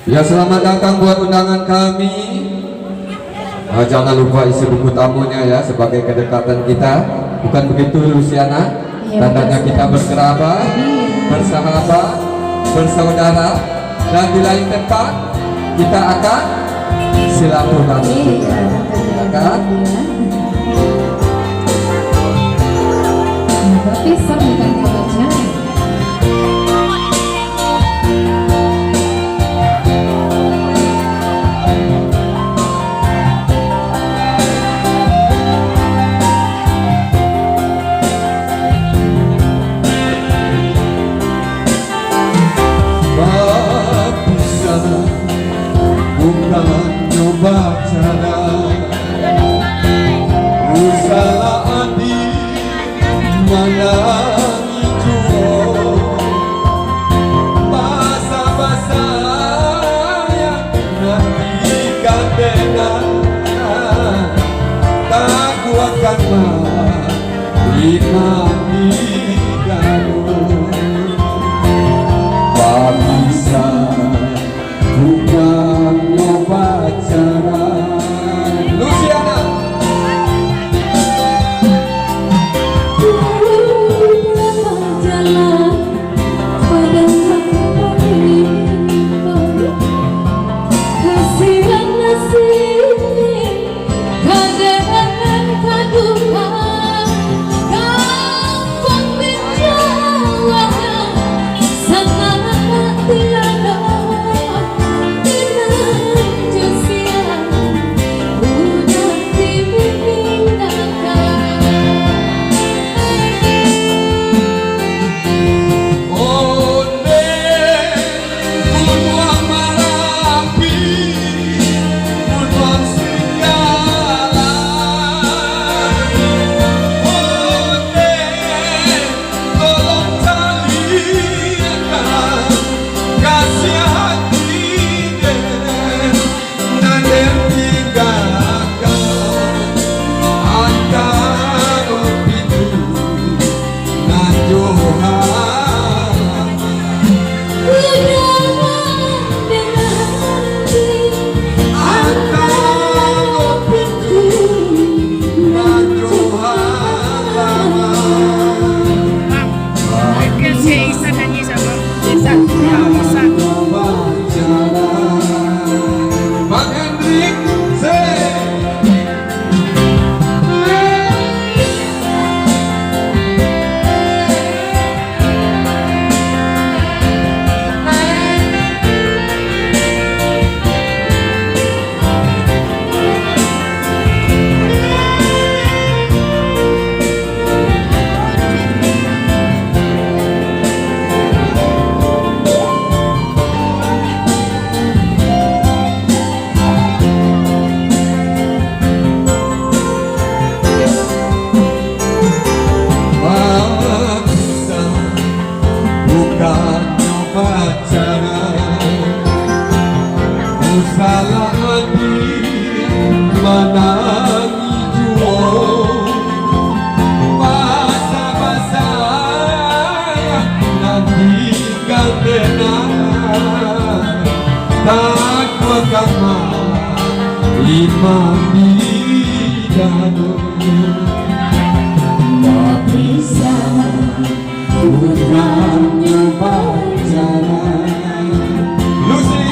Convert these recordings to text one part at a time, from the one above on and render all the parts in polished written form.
Ya, selamat datang buat undangan kami. Jangan lupa isi buku tamunya ya, sebagai kedekatan kita. Bukan begitu Luciana? Tandanya kita berkerabat, bersahabat, bersaudara, dan di lain tempat kita akan silaturahmi. Silakan. Pisang bukan kebaca. Bukan nyoba cara usaha adi mana hijau basa-basa yang nantikan dengan tak kuatkan iman di galuh tak bisa bukan nyoba cara. Luciana Jalan pada kasihan nasib kadean kaduka gampang menjawabnya sangat tiada. salah hati menangi jual masa-masa yang nantikan tenang tak berkama imam bidanu tak bisa bukan nyoba jalan. Lucy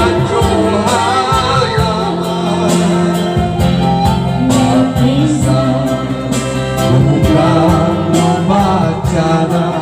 sanjung halaman Tak bisa bukan wacana